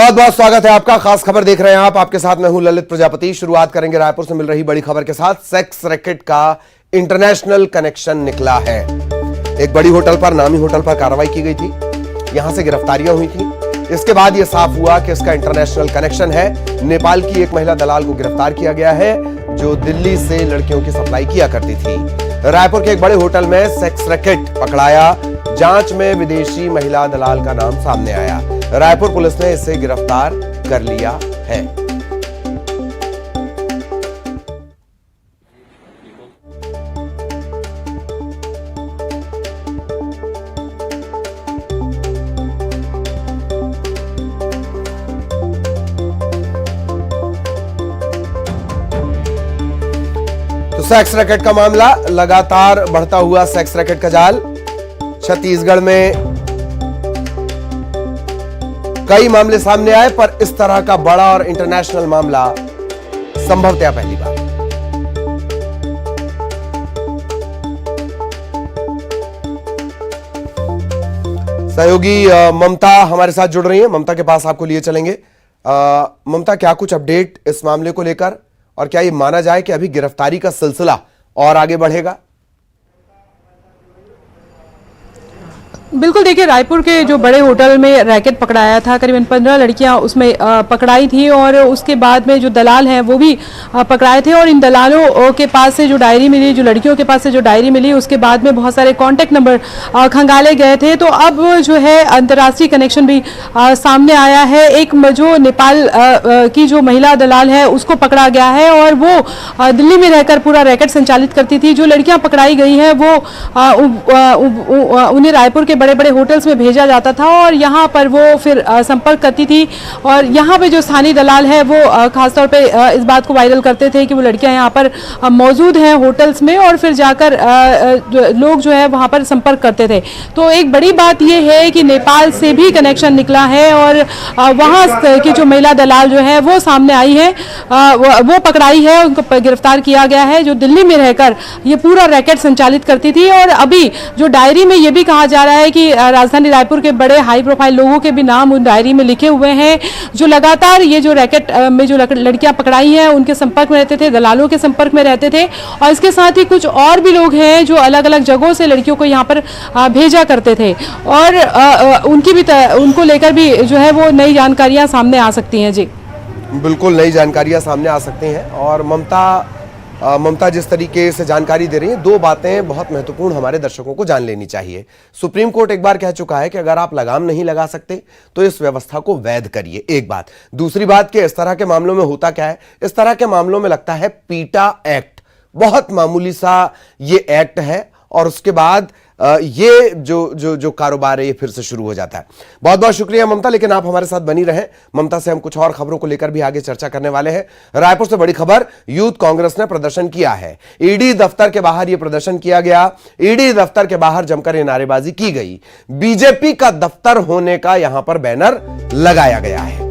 बहुत बहुत स्वागत है आपका। खास खबर देख रहे हैं आप, आपके साथ मैं हूं ललित प्रजापति। शुरुआत करेंगे रायपुर से मिल रही बड़ी खबर के साथ। सेक्स रैकेट का इंटरनेशनल कनेक्शन निकला है। एक बड़ी होटल पर, नामी होटल पर कार्रवाई की गई थी, यहां से गिरफ्तारियां हुई थी। इसके बाद यह साफ हुआ कि इसका इंटरनेशनल कनेक्शन है। नेपाल की एक महिला दलाल को गिरफ्तार किया गया है जो दिल्ली से लड़कियों की सप्लाई किया करती थी। रायपुर के एक बड़े होटल में सेक्स रैकेट पकड़ाया। जांच में विदेशी महिला दलाल का नाम सामने आया। रायपुर पुलिस ने इसे गिरफ्तार कर लिया है। तो सेक्स रैकेट का मामला, लगातार बढ़ता हुआ सेक्स रैकेट का जाल। छत्तीसगढ़ में कई मामले सामने आए, पर इस तरह का बड़ा और इंटरनेशनल मामला संभवतः पहली बार। सहयोगी ममता हमारे साथ जुड़ रही हैं। ममता के पास आपको लिए चलेंगे। ममता, क्या कुछ अपडेट इस मामले को लेकर, और क्या ये माना जाए कि अभी गिरफ्तारी का सिलसिला और आगे बढ़ेगा? बिल्कुल, देखिए, रायपुर के जो बड़े होटल में रैकेट पकड़ाया था, करीबन 15 लड़कियां उसमें पकड़ाई थी, और उसके बाद में जो दलाल हैं वो भी पकड़ाए थे। और इन दलालों के पास से जो डायरी मिली, जो लड़कियों के पास से जो डायरी मिली, उसके बाद में बहुत सारे कॉन्टैक्ट नंबर खंगाले गए थे। तो अब जो है अंतर्राष्ट्रीय कनेक्शन भी सामने आया है। एक जो नेपाल की जो महिला दलाल है उसको पकड़ा गया है, और वो दिल्ली में रहकर पूरा रैकेट संचालित करती थी। जो लड़कियां पकड़ाई गई हैं वो उन्हें रायपुर के बड़े बड़े होटल्स में भेजा जाता था, और यहाँ पर वो फिर संपर्क करती थी। और यहाँ पे जो स्थानीय दलाल है वो खासतौर पे इस बात को वायरल करते थे कि वो लड़कियां यहाँ पर मौजूद हैं होटल्स में, और फिर जाकर लोग जो है वहाँ पर संपर्क करते थे। तो एक बड़ी बात ये है कि नेपाल से भी कनेक्शन निकला है, और वहाँ की जो महिला दलाल जो है वो सामने आई है, वो पकड़ाई है, उनको गिरफ्तार किया गया है, जो दिल्ली में रहकर ये पूरा रैकेट संचालित करती थी। और अभी जो डायरी में ये भी कहा जा रहा है कि राजधानी रायपुर के बड़े हाई प्रोफाइल लोगों के भी नाम उन डायरी में लिखे हुए हैं, जो लगातार ये जो रैकेट में जो लड़कियां पकड़ाई हैं उनके संपर्क में रहते थे, दलालों के संपर्क में रहते थे। और इसके साथ ही कुछ और भी लोग हैं जो अलग अलग जगहों से लड़कियों को यहाँ पर भेजा करते थे, और उनको लेकर भी जो है वो नई जानकारियां सामने आ सकती हैं। जी बिल्कुल, नई जानकारियां सामने आ सकती हैं। और ममता जिस तरीके से जानकारी दे रही है, दो बातें बहुत महत्वपूर्ण हमारे दर्शकों को जान लेनी चाहिए। सुप्रीम कोर्ट एक बार कह चुका है कि अगर आप लगाम नहीं लगा सकते तो इस व्यवस्था को वैध करिए, एक बात। दूसरी बात कि इस तरह के मामलों में होता क्या है, इस तरह के मामलों में लगता है पीटा एक्ट, बहुत मामूली सा ये एक्ट है, और उसके बाद ये जो कारोबार है ये फिर से शुरू हो जाता है। बहुत बहुत शुक्रिया ममता, लेकिन आप हमारे साथ बनी रहें। ममता से हम कुछ और खबरों को लेकर भी आगे चर्चा करने वाले हैं। रायपुर से बड़ी खबर, यूथ कांग्रेस ने प्रदर्शन किया है। ईडी दफ्तर के बाहर यह प्रदर्शन किया गया। ईडी दफ्तर के बाहर जमकर नारेबाजी की गई। बीजेपी का दफ्तर होने का यहां पर बैनर लगाया गया है।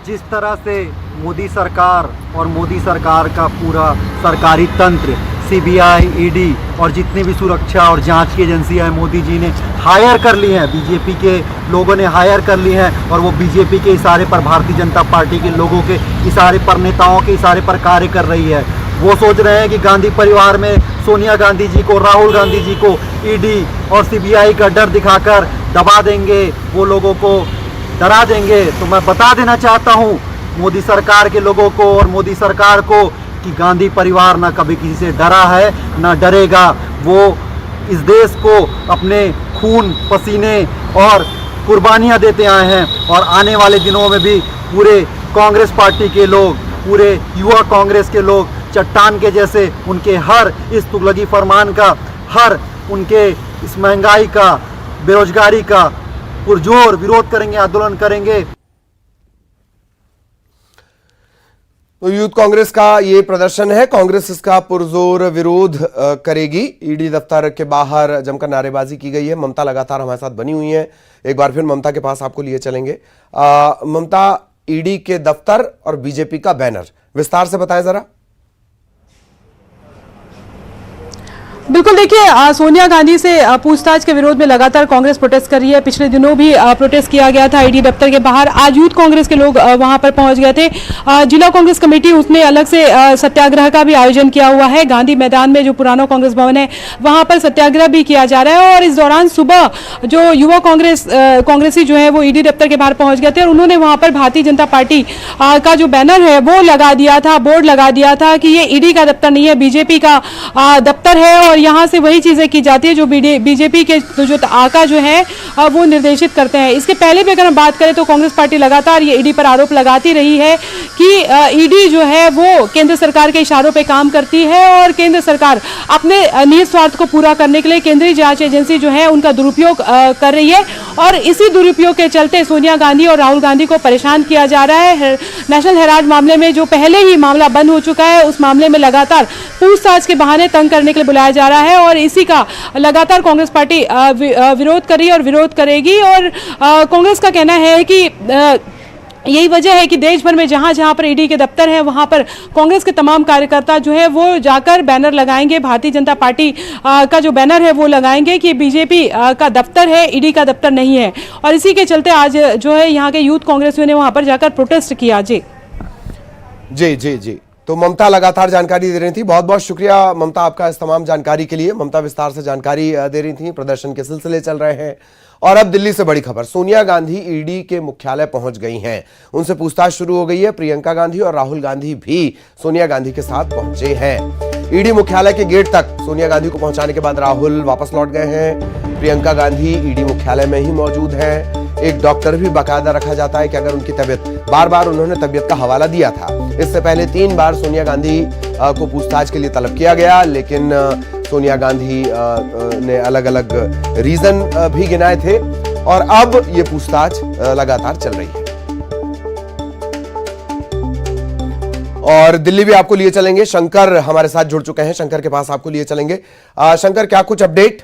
जिस तरह से मोदी सरकार और मोदी सरकार का पूरा सरकारी तंत्र, सीबीआई, ईडी और जितनी भी सुरक्षा और जांच की एजेंसियां हैं, मोदी जी ने हायर कर ली हैं, बीजेपी के लोगों ने हायर कर ली हैं, और वो बीजेपी के इशारे पर, भारतीय जनता पार्टी के लोगों के इशारे पर, नेताओं के इशारे पर कार्य कर रही है। वो सोच रहे हैं कि गांधी परिवार में सोनिया गांधी जी को, राहुल गांधी जी को ईडी और सीबीआई का डर दिखाकर दबा देंगे, वो लोगों को डरा देंगे। तो मैं बता देना चाहता हूँ मोदी सरकार के लोगों को और मोदी सरकार को कि गांधी परिवार ना कभी किसी से डरा है, ना डरेगा। वो इस देश को अपने खून, पसीने और कुर्बानियाँ देते आए हैं, और आने वाले दिनों में भी पूरे कांग्रेस पार्टी के लोग, पूरे युवा कांग्रेस के लोग चट्टान के जैसे उनके हर इस तुगलकी फरमान का, हर उनके इस महंगाई का, बेरोजगारी का पुरजोर विरोध करेंगे, आंदोलन करेंगे। तो यूथ कांग्रेस का ये प्रदर्शन है, कांग्रेस इसका पुरजोर विरोध करेगी। ईडी दफ्तर के बाहर जमकर नारेबाजी की गई है। ममता लगातार हमारे साथ बनी हुई है। एक बार फिर ममता के पास आपको लिए चलेंगे। ममता, ईडी के दफ्तर और बीजेपी का बैनर, विस्तार से बताएं जरा। बिल्कुल, देखिए सोनिया गांधी से पूछताछ के विरोध में लगातार कांग्रेस प्रोटेस्ट कर रही है। पिछले दिनों भी प्रोटेस्ट किया गया था ईडी दफ्तर के बाहर। आज यूथ कांग्रेस के लोग वहां पर पहुंच गए थे। जिला कांग्रेस कमेटी उसने अलग से सत्याग्रह का भी आयोजन किया हुआ है। गांधी मैदान में जो पुराना कांग्रेस भवन है वहां पर सत्याग्रह भी किया जा रहा है। और इस दौरान सुबह जो युवा कांग्रेसी जो है वो ईडी दफ्तर के बाहर पहुंच गए थे और उन्होंने वहां पर भारतीय जनता पार्टी का जो बैनर है वो लगा दिया था, बोर्ड लगा दिया था कि ये ईडी का दफ्तर नहीं है, बीजेपी का दफ्तर है और यहाँ से वही चीजें की जाती है जो बीजेपी के जो आका जो है वो निर्देशित करते हैं। इसके पहले भी अगर हम बात करें तो कांग्रेस पार्टी लगातार ये ईडी पर आरोप लगाती रही है कि ईडी जो है वो केंद्र सरकार के इशारों पे काम करती है और केंद्र सरकार अपने निहित स्वार्थ को पूरा करने के लिए केंद्रीय जांच एजेंसी जो है उनका दुरुपयोग कर रही है। और इसी दुरुपयोग के चलते सोनिया गांधी और राहुल गांधी को परेशान किया जा रहा है। नेशनल हेराल्ड मामले में जो पहले ही मामला बंद हो चुका है उस मामले में लगातार पूछताछ के बहाने तंग करने के लिए बुलाया जा रहा है और इसी का लगातार कांग्रेस पार्टी विरोध कर रही है और विरोध करेगी। और कांग्रेस का कहना है कि यही वजह है कि देश भर में जहां जहां पर ईडी के दफ्तर हैं वहां पर कांग्रेस के तमाम कार्यकर्ता जो है वो जाकर बैनर लगाएंगे। भारतीय जनता पार्टी का जो बैनर है वो लगाएंगे कि बीजेपी का दफ्तर है, ईडी का दफ्तर नहीं है। और इसी के चलते आज जो है यहाँ के यूथ कांग्रेसियों ने वहां पर जाकर प्रोटेस्ट किया। जी जी जी जी, तो ममता लगातार जानकारी दे रही थी। बहुत बहुत शुक्रिया ममता आपका इस तमाम जानकारी के लिए। ममता विस्तार से जानकारी दे रही थी। प्रदर्शन के सिलसिले चल रहे हैं। और अब दिल्ली से बड़ी खबर, सोनिया गांधी ईडी के मुख्यालय पहुंच गई हैं। उनसे पूछताछ शुरू हो गई है। प्रियंका गांधी और राहुल गांधी भी सोनिया गांधी के साथ पहुंचे हैं। ईडी मुख्यालय के गेट तक सोनिया गांधी को पहुंचाने के बाद राहुल वापस लौट गए हैं। प्रियंका गांधी ईडी मुख्यालय में ही मौजूद हैं। एक डॉक्टर भी बाकायदा रखा जाता है कि अगर उनकी तबीयत, बार बार उन्होंने तबीयत का हवाला दिया था। इससे पहले 3 बार सोनिया गांधी को पूछताछ के लिए तलब किया गया, लेकिन सोनिया गांधी ने अलग अलग रीजन भी गिनाए थे और अब ये पूछताछ लगातार चल रही है। और दिल्ली भी आपको लिए चलेंगे। शंकर हमारे साथ जुड़ चुके हैं। शंकर के पास आपको लिए चलेंगे। शंकर, क्या कुछ अपडेट?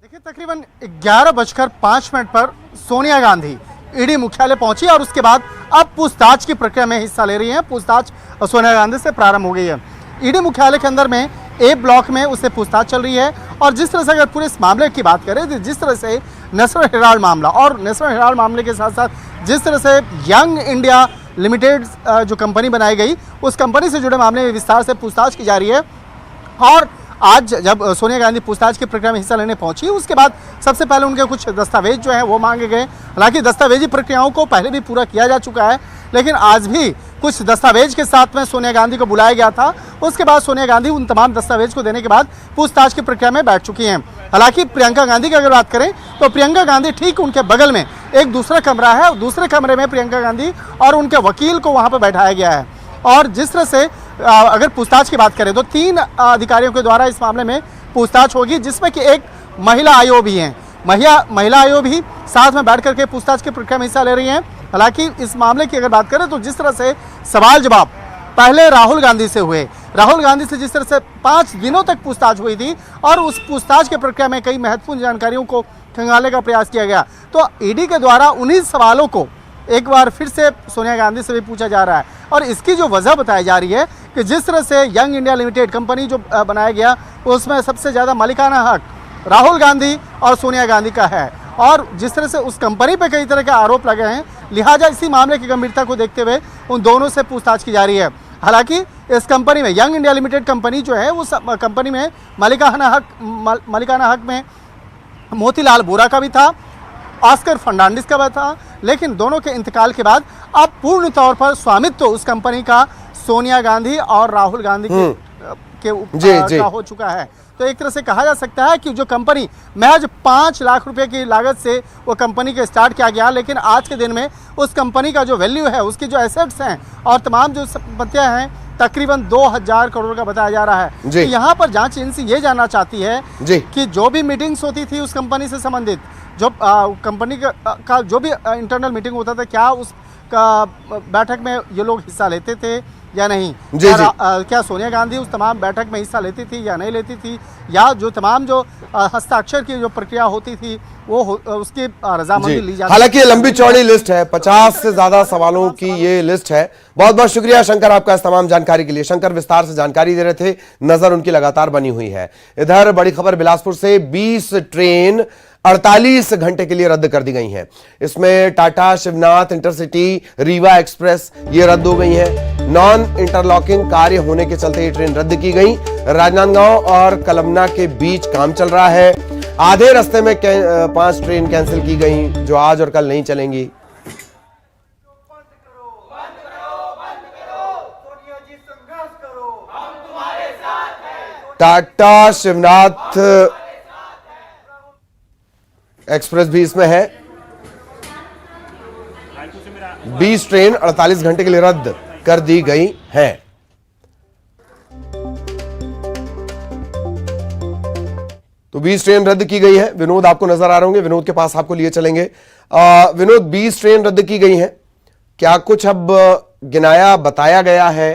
देखिए, तकरीबन 11:05 पर सोनिया गांधी ईडी मुख्यालय पहुंची और उसके बाद अब पूछताछ की प्रक्रिया में हिस्सा ले रही हैं। पूछताछ सोनिया गांधी से प्रारंभ हो गई है। ईडी मुख्यालय के अंदर में ए ब्लॉक में उससे पूछताछ चल रही है। और जिस तरह से अगर पूरे इस मामले की बात करें तो जिस तरह से नेशनल हेराल्ड मामला और नेशनल हेराल्ड मामले के साथ साथ जिस तरह से यंग इंडिया लिमिटेड जो कंपनी बनाई गई उस कंपनी से जुड़े मामले में विस्तार से पूछताछ की जा रही है। और आज जब सोनिया गांधी पूछताछ की प्रक्रिया में हिस्सा लेने पहुंची उसके बाद सबसे पहले उनके कुछ दस्तावेज जो हैं वो मांगे गए। हालांकि दस्तावेजी प्रक्रियाओं को पहले भी पूरा किया जा चुका है, लेकिन आज भी कुछ दस्तावेज के साथ में सोनिया गांधी को बुलाया गया था। उसके बाद सोनिया गांधी उन तमाम दस्तावेज को देने के बाद पूछताछ की प्रक्रिया में बैठ चुकी हैं। हालांकि प्रियंका गांधी की अगर बात करें तो प्रियंका गांधी ठीक उनके बगल में एक दूसरा कमरा है, दूसरे कमरे में प्रियंका गांधी और उनके वकील को वहाँ पर बैठाया गया है। और जिस तरह से अगर पूछताछ की बात करें तो 3 अधिकारियों के द्वारा इस मामले में पूछताछ होगी, जिसमें कि एक महिला आयोग भी हैं। महिला आयोग भी साथ में बैठ करके पूछताछ की प्रक्रिया में हिस्सा ले रही हैं। हालांकि इस मामले की अगर बात करें तो जिस तरह से सवाल जवाब पहले राहुल गांधी से हुए, राहुल गांधी से जिस तरह से 5 दिनों तक पूछताछ हुई थी और उस पूछताछ की प्रक्रिया में कई महत्वपूर्ण जानकारियों को खंगालने का प्रयास किया गया, तो ईडी के द्वारा उन्हीं सवालों को एक बार फिर से सोनिया गांधी से भी पूछा जा रहा है। और इसकी जो वजह बताई जा रही है कि जिस तरह से यंग इंडिया लिमिटेड कंपनी जो बनाया गया उसमें सबसे ज़्यादा मालिकाना हक राहुल गांधी और सोनिया गांधी का है और जिस तरह से उस कंपनी पे कई तरह के आरोप लगे हैं, लिहाजा इसी मामले की गंभीरता को देखते हुए उन दोनों से पूछताछ की जा रही है। हालांकि इस कंपनी में यंग इंडिया लिमिटेड कंपनी जो है उस कंपनी में मालिकाना हक में मोतीलाल वोरा का भी था, ऑस्कर फर्नांडिस का भी था, लेकिन दोनों के इंतकाल के बाद अब पूर्ण तौर पर स्वामित्व उस कंपनी का सोनिया गांधी और राहुल गांधी का हो चुका है। तो एक तरह से कहा जा सकता है कि जो कंपनी महज 5 लाख रुपए की लागत से वो कंपनी के स्टार्ट किया गया, लेकिन आज के दिन में उस कंपनी का जो वैल्यू है, उसकी जो एसेट्स हैं और तमाम जो संपत्तियां हैं तकरीबन 2000 करोड़ का बताया जा रहा है। तो यहाँ पर जांच एजेंसी ये जानना चाहती है कि जो भी मीटिंग्स होती थी उस कंपनी से संबंधित, जो कंपनी का जो भी इंटरनल मीटिंग होता था, क्या उस बैठक में ये लोग हिस्सा लेते थे, या नहीं? जी, जी। क्या सोनिया गांधी उस तमाम बैठक में हिस्सा लेती थी या नहीं लेती थी, या जो तमाम जो हस्ताक्षर की जो प्रक्रिया होती थी वो उसकी रजामंदी ली जाती? हालांकि ये लंबी चौड़ी लिस्ट है, 50 से ज्यादा सवालों की ये लिस्ट है। बहुत बहुत शुक्रिया शंकर आपका इस तमाम जानकारी के लिए। शंकर विस्तार से जानकारी दे रहे थे, नजर उनकी लगातार बनी हुई है। इधर बड़ी खबर बिलासपुर से, 20 ट्रेन 48 घंटे के लिए रद्द कर दी गई हैं। इसमें टाटा शिवनाथ इंटरसिटी, रीवा एक्सप्रेस ये रद्द हो गई हैं। नॉन इंटरलॉकिंग कार्य होने के चलते ये ट्रेन रद्द की गई। राजनांदगांव और कलमना के बीच काम चल रहा है। आधे रास्ते में 5 ट्रेन कैंसिल की गई जो आज और कल नहीं चलेंगी। टाटा शिवनाथ एक्सप्रेस भी इसमें है। 20 ट्रेन 48 घंटे के लिए रद्द कर दी गई हैं। तो 20 ट्रेन रद्द की गई है। विनोद आपको नजर आ रहे होंगे, विनोद के पास आपको लिए चलेंगे। विनोद, 20 ट्रेन रद्द की गई हैं, क्या कुछ अब गिनाया बताया गया है,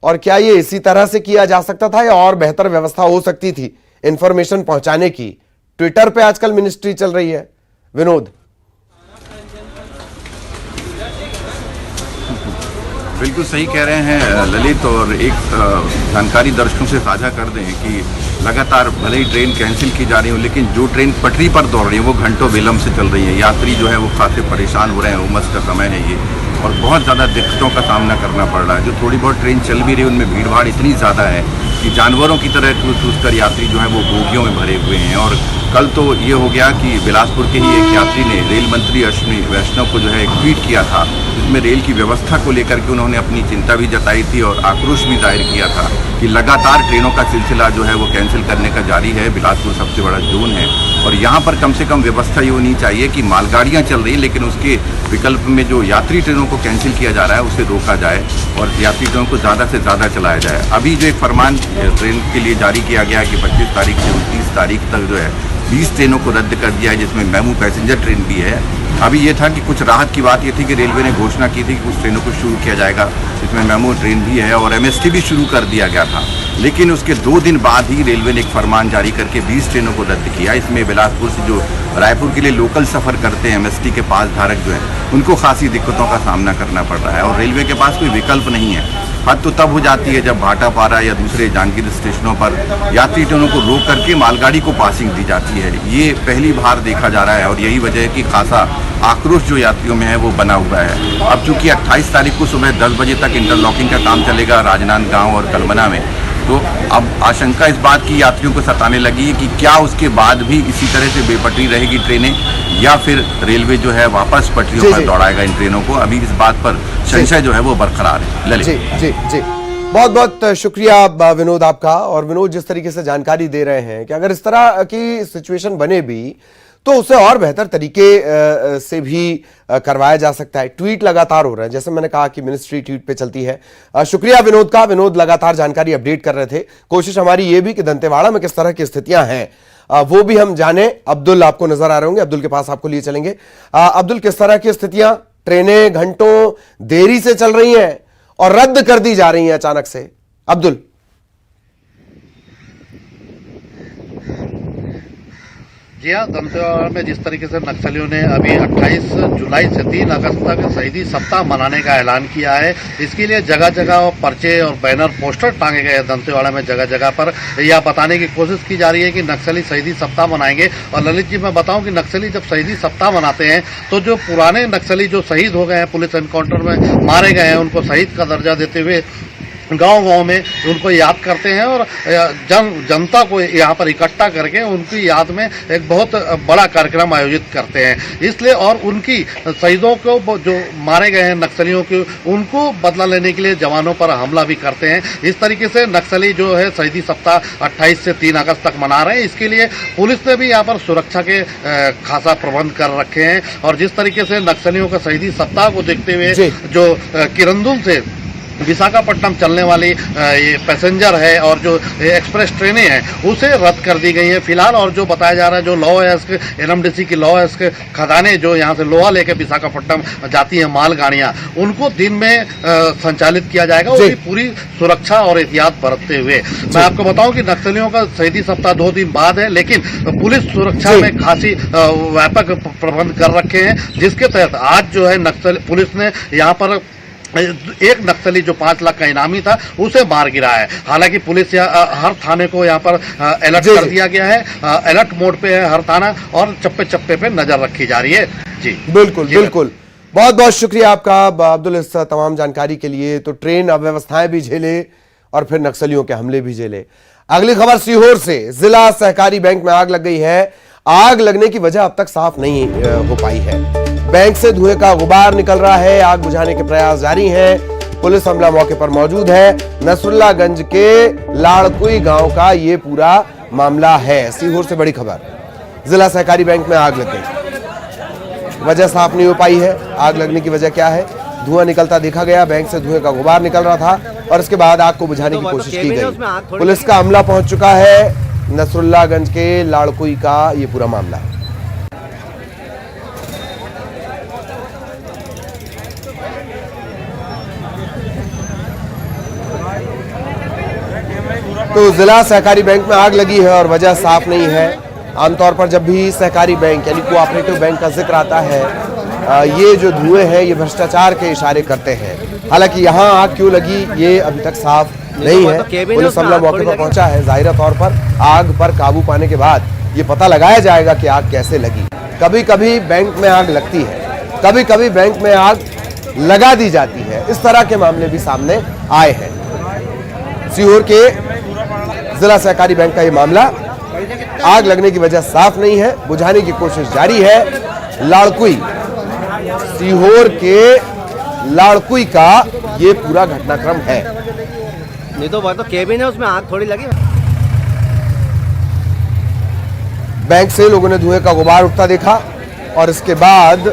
और क्या ये इसी तरह से किया जा सकता था या और बेहतर व्यवस्था हो सकती थी इंफॉर्मेशन पहुंचाने की? ट्विटर पे आजकल मिनिस्ट्री चल रही है। विनोद, बिल्कुल सही कह रहे हैं ललित, और एक जानकारी दर्शकों से साझा कर दें कि लगातार भले ही ट्रेन कैंसिल की जा रही हो, लेकिन जो ट्रेन पटरी पर दौड़ रही है वो घंटों विलंब से चल रही है। यात्री जो है वो खासे परेशान हो रहे हैं, उमस का समय है ये, और बहुत ज़्यादा दिक्कतों का सामना करना पड़ रहा है। जो थोड़ी बहुत ट्रेन चल भी रही है उनमें भीड़ भाड़ इतनी ज़्यादा है कि जानवरों की तरह ठूस कर यात्री जो है वो बोगियों में भरे हुए हैं। और कल तो ये हो गया कि बिलासपुर के ही एक यात्री ने रेल मंत्री अश्विनी वैष्णव को जो है एक ट्वीट किया था, जिसमें रेल की व्यवस्था को लेकर के उन्होंने अपनी चिंता भी जताई थी और आक्रोश भी जाहिर किया था कि लगातार ट्रेनों का सिलसिला जो है वो कैंसिल करने का जारी है। बिलासपुर सबसे बड़ा जोन है और यहाँ पर कम से कम व्यवस्था ये होनी चाहिए कि मालगाड़ियाँ चल रही हैं, लेकिन उसके विकल्प में जो यात्री ट्रेनों को कैंसिल किया जा रहा है उसे रोका जाए और यात्री ट्रेनों को ज़्यादा से ज़्यादा चलाया जाए। अभी जो एक फरमान ट्रेन के लिए जारी किया गया है कि 25 तारीख से 29 तारीख तक जो है 20 ट्रेनों को रद्द कर दिया है, जिसमें मेमू पैसेंजर ट्रेन भी है। अभी ये था कि कुछ राहत की बात ये थी कि रेलवे ने घोषणा की थी कि कुछ ट्रेनों को शुरू किया जाएगा, जिसमें मेमू ट्रेन भी है और एमएसटी भी शुरू कर दिया गया था। लेकिन उसके 2 दिन बाद ही रेलवे ने एक फरमान जारी करके 20 ट्रेनों को रद्द किया। इसमें बिलासपुर से जो रायपुर के लिए लोकल सफ़र करते हैं एमएसटी के पास धारक जो है उनको खासी दिक्कतों का सामना करना पड़ रहा है और रेलवे के पास कोई विकल्प नहीं है। हद तो तब हो जाती है जब भाटापारा या दूसरे जांजगीर स्टेशनों पर यात्री ट्रेनों को रोक करके मालगाड़ी को पासिंग दी जाती है। ये पहली बार देखा जा रहा है और यही वजह है कि खासा आक्रोश जो यात्रियों में है वो बना हुआ है। अब चूंकि 28 तारीख को सुबह 10 बजे तक इंटरलॉकिंग का काम चलेगा राजनांदगांव और कलमना में, तो अब आशंका इस बात की यात्रियों को सताने लगी है कि क्या उसके बाद भी इसी तरह से बेपटरी रहेगी ट्रेनें या फिर रेलवे जो है वापस पटरियों पर दौड़ाएगा इन ट्रेनों को। अभी इस बात पर संशय जो है वो बरकरार है। ललित जी जी जी, बहुत बहुत शुक्रिया विनोद आपका। और विनोद जिस तरीके से जानकारी दे रहे हैं कि अगर इस तरह की सिचुएशन बने भी तो उसे और बेहतर तरीके से भी करवाया जा सकता है। ट्वीट लगातार हो रहे हैं, जैसे मैंने कहा कि मिनिस्ट्री ट्वीट पे चलती है। शुक्रिया विनोद का, विनोद लगातार जानकारी अपडेट कर रहे थे। कोशिश हमारी ये भी कि दंतेवाड़ा में किस तरह की स्थितियां हैं वो भी हम जाने। अब्दुल आपको नजर आ रहे होंगे, अब्दुल के पास आपको लिए चलेंगे। अब्दुल, किस तरह की स्थितियां? ट्रेनें घंटों देरी से चल रही हैं और रद्द कर दी जा रही हैं अचानक से। अब्दुल, जी हाँ, दंतेवाड़ा में जिस तरीके से नक्सलियों ने अभी 28 जुलाई से 3 अगस्त तक शहीदी सप्ताह मनाने का ऐलान किया है, इसके लिए जगह जगह पर्चे और बैनर पोस्टर टांगे गए हैं दंतेवाड़ा में। जगह जगह पर यह बताने की कोशिश की जा रही है कि नक्सली शहीदी सप्ताह मनाएंगे। और ललित जी, मैं बताऊं कि नक्सली जब शहीदी सप्ताह मनाते हैं तो जो पुराने नक्सली जो शहीद हो गए हैं, पुलिस एनकाउंटर में मारे गए हैं, उनको शहीद का दर्जा देते हुए गांव-गांव में उनको याद करते हैं और जनता को यहाँ पर इकट्ठा करके उनकी याद में एक बहुत बड़ा कार्यक्रम आयोजित करते हैं। इसलिए और उनकी शहीदों को जो मारे गए हैं नक्सलियों के, उनको बदला लेने के लिए जवानों पर हमला भी करते हैं। इस तरीके से नक्सली जो है शहीदी सप्ताह 28 से 3 अगस्त तक मना रहे हैं। इसके लिए पुलिस ने भी यहाँ पर सुरक्षा के खासा प्रबंध कर रखे हैं। और जिस तरीके से नक्सलियों का शहीदी सप्ताह को देखते हुए जो किरंदुल से विशाखापट्टनम चलने वाली ये पैसेंजर है और जो एक्सप्रेस ट्रेनें हैं उसे रद्द कर दी गई हैं फिलहाल। और जो बताया जा रहा है जो लौह अयस्क NMDC की लौह अयस्क खदानें जो यहाँ से लोहा लेकर विशाखापट्टनम जाती हैं मालगाड़ियाँ, उनको दिन में संचालित किया जाएगा, उसकी पूरी सुरक्षा और एहतियात बरतते हुए। मैं आपको बताऊं कि नक्सलियों का शहीदी सप्ताह 2 दिन बाद है, लेकिन पुलिस सुरक्षा में खासी व्यापक प्रबंध कर रखे हैं, जिसके तहत आज जो है नक्सल पुलिस ने यहाँ पर एक नक्सली जो 5 लाख का इनामी था उसे मार गिरा है। हालांकि पुलिस हर थाने को यहाँ पर अलर्ट कर दिया गया है, अलर्ट मोड पे है हर थाना और चप्पे चप्पे पे नजर रखी जा रही है। जी बिल्कुल बिल्कुल, बहुत बहुत शुक्रिया आपका अब्दुल इस तमाम जानकारी के लिए। तो ट्रेन अव्यवस्थाएं भी झेले और फिर नक्सलियों के हमले भी झेले। अगली खबर सीहोर से, जिला सहकारी बैंक में आग लग गई है। आग लगने की वजह अब तक साफ नहीं हो पाई है। बैंक से धुएं का गुबार निकल रहा है, आग बुझाने के प्रयास जारी हैं। पुलिस अमला मौके पर मौजूद है। नसरुल्लागंज के लाड़कुई गांव का ये पूरा मामला है। सीहोर से बड़ी खबर, जिला सहकारी बैंक में आग लग गई, वजह साफ नहीं हो पाई है। आग लगने की वजह क्या है? धुआं निकलता देखा गया, बैंक से धुएं का गुबार निकल रहा था और इसके बाद आग को बुझाने की कोशिश की गई। पुलिस का अमला पहुंच चुका है। नसरुल्लागंज के लाड़कुई का ये पूरा मामला है। तो जिला सहकारी बैंक में आग लगी है और वजह साफ नहीं है। आमतौर पर जब भी सहकारी बैंक यानी कोऑपरेटिव बैंक का जिक्र आता है, ये जो धुएं हैं ये भ्रष्टाचार के इशारे करते हैं। हालांकि यहाँ आग क्यों लगी ये अभी तक साफ नहीं है। पुलिस अमला मौके पर पहुंचा है। जाहिर तौर पर आग पर काबू पाने के बाद ये पता लगाया जाएगा कि आग कैसे लगी। कभी कभी बैंक में आग लगती है, कभी कभी बैंक में आग लगा दी जाती है। इस तरह के मामले भी सामने आए हैं। सीहोर के जिला सहकारी बैंक का ये मामला, आग लगने की वजह साफ नहीं है, बुझाने की कोशिश जारी है। लाड़कुई, सीहोर के लाड़कुई का ये पूरा घटनाक्रम है। नहीं तो वो तो केबिन है, उसमें आग थोड़ी लगी। बैंक से लोगों ने धुएं का गुबार उठता देखा और इसके बाद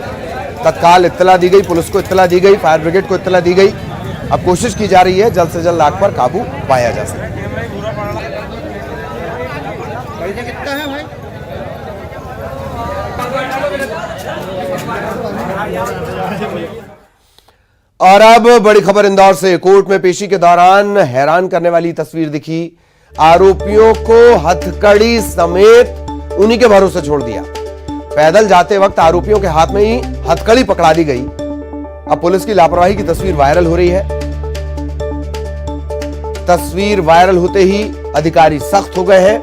तत्काल इत्तला दी गई, पुलिस को इत्तला दी गई, फायर ब्रिगेड को इत्तला दी गई। अब कोशिश की जा रही है जल्द से जल्द आग पर काबू पाया जा सके। कितना है भाई? और अब बड़ी खबर इंदौर से। कोर्ट में पेशी के दौरान हैरान करने वाली तस्वीर दिखी। आरोपियों को हथकड़ी समेत उन्हीं के भरोसे छोड़ दिया। पैदल जाते वक्त आरोपियों के हाथ में ही हथकड़ी पकड़ा दी गई। अब पुलिस की लापरवाही की तस्वीर वायरल हो रही है। तस्वीर वायरल होते ही अधिकारी सख्त हो गए हैं।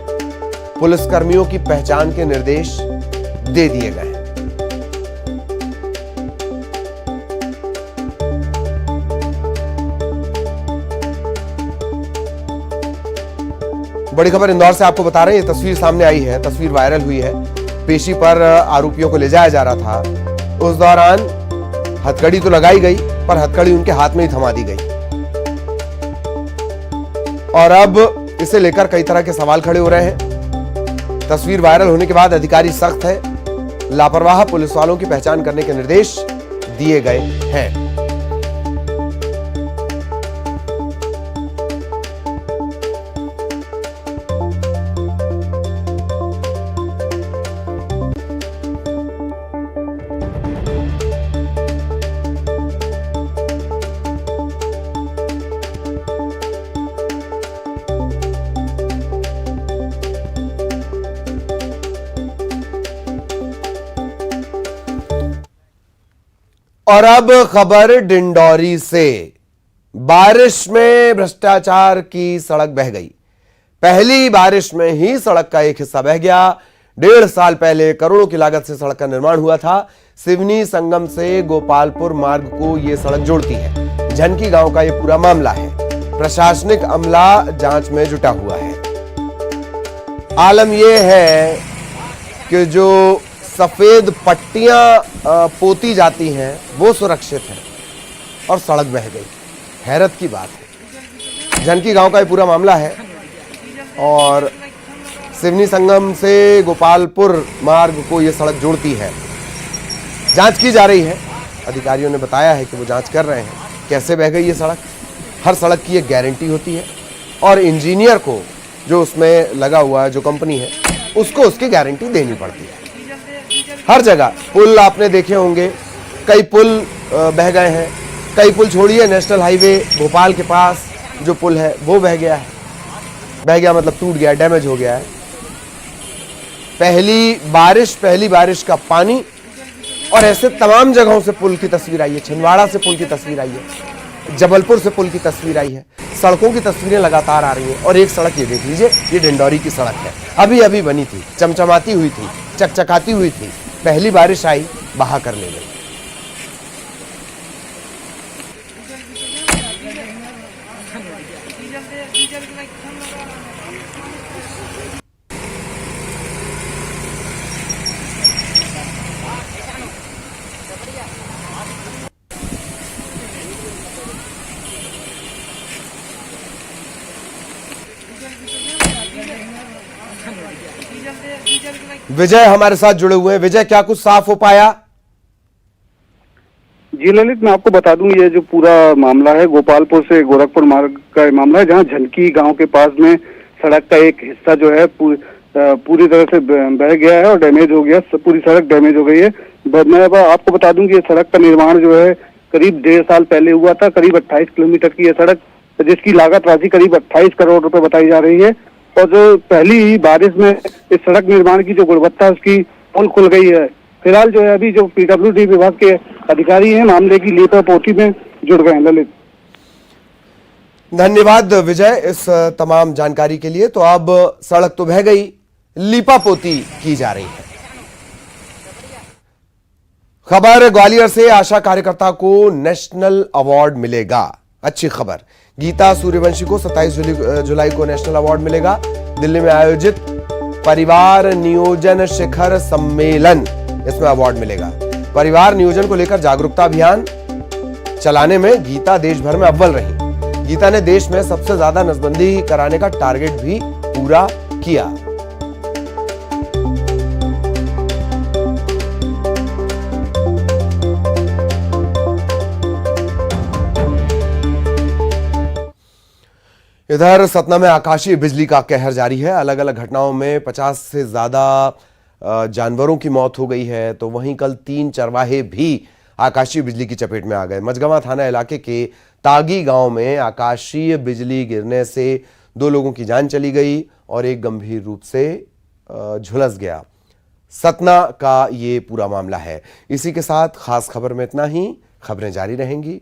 पुलिस कर्मियों की पहचान के निर्देश दे दिए गए। बड़ी खबर इंदौर से आपको बता रहे हैं। ये तस्वीर सामने आई है, तस्वीर वायरल हुई है। पेशी पर आरोपियों को ले जाया जा रहा था, उस दौरान हथकड़ी तो लगाई गई पर हथकड़ी उनके हाथ में ही थमा दी गई। और अब इसे लेकर कई तरह के सवाल खड़े हो रहे हैं। तस्वीर वायरल होने के बाद अधिकारी सख्त है। लापरवाह पुलिस वालों की पहचान करने के निर्देश दिए गए हैं। और अब खबर डिंडौरी से। बारिश में भ्रष्टाचार की सड़क बह गई। पहली बारिश में ही सड़क का एक हिस्सा बह गया। 1.5 साल पहले करोड़ों की लागत से सड़क का निर्माण हुआ था। सिवनी संगम से गोपालपुर मार्ग को यह सड़क जोड़ती है। झनकी गांव का यह पूरा मामला है। प्रशासनिक अमला जांच में जुटा हुआ है। आलम यह है कि जो सफेद पट्टियां पोती जाती हैं वो सुरक्षित है और सड़क बह गई। हैरत की बात है। झनकी गांव का ये पूरा मामला है और सिवनी संगम से गोपालपुर मार्ग को ये सड़क जोड़ती है। जांच की जा रही है। अधिकारियों ने बताया है कि वो जांच कर रहे हैं कैसे बह गई ये सड़क। हर सड़क की एक गारंटी होती है और इंजीनियर को जो उसमें लगा हुआ है, जो कंपनी है, उसको उसकी गारंटी देनी पड़ती है। हर जगह पुल आपने देखे होंगे, कई पुल बह गए हैं, कई पुल छोड़िए, नेशनल हाईवे भोपाल के पास जो पुल है वो बह गया है। बह गया मतलब टूट गया, डैमेज हो गया है। पहली बारिश का पानी, और ऐसे तमाम जगहों से पुल की तस्वीर आई है। छिंदवाड़ा से पुल की तस्वीर आई है, जबलपुर से पुल की तस्वीर आई है, सड़कों की तस्वीरें लगातार आ रही हैं। और एक सड़क ये देख लीजिए, ये डिंडौरी की सड़क है, अभी अभी बनी थी, चमचमाती हुई थी, चकचकाती हुई थी, पहली बारिश आई, बहा कर ले गई। विजय हमारे साथ जुड़े हुए हैं। विजय, क्या कुछ साफ हो पाया? जी ललित, मैं आपको बता दूं, ये जो पूरा मामला है गोपालपुर से गोरखपुर मार्ग का मामला है, जहां झनकी गांव के पास में सड़क का एक हिस्सा जो है पूरी तरह से बह गया है और डैमेज हो गया, पूरी सड़क डैमेज हो गई है। मैं आपको बता दूं कि ये सड़क का निर्माण जो है करीब 1.5 साल पहले हुआ था। करीब 28 किलोमीटर की ये सड़क, जिसकी लागत राशि करीब 28 करोड़ रुपए बताई जा रही है। और जो पहली ही बारिश में इस सड़क निर्माण की जो गुणवत्ता है उसकी पोल खुल गई है। फिलहाल जो है अभी जो PWD विभाग के अधिकारी हैं मामले की लीपापोती में जुड़ गए हैं। ललित, धन्यवाद विजय इस तमाम जानकारी के लिए। तो अब सड़क तो बह गई, लीपापोती की जा रही है। खबर ग्वालियर से, आशा कार्यकर्ता को नेशनल अवार्ड मिलेगा। अच्छी खबर, गीता सूर्यवंशी को 27 जुलाई को नेशनल अवार्ड मिलेगा। दिल्ली में आयोजित परिवार नियोजन शिखर सम्मेलन, इसमें अवार्ड मिलेगा। परिवार नियोजन को लेकर जागरूकता अभियान चलाने में गीता देश भर में अव्वल रही। गीता ने देश में सबसे ज्यादा नसबंदी कराने का टारगेट भी पूरा किया। इधर सतना में आकाशीय बिजली का कहर जारी है। अलग अलग घटनाओं में 50 से ज्यादा जानवरों की मौत हो गई है। तो वहीं कल 3 चरवाहे भी आकाशीय बिजली की चपेट में आ गए। मझगवां थाना इलाके के तागी गांव में आकाशीय बिजली गिरने से 2 लोगों की जान चली गई और एक गंभीर रूप से झुलस गया। सतना का ये पूरा मामला है। इसी के साथ खास खबर में इतना ही। खबरें जारी रहेंगी।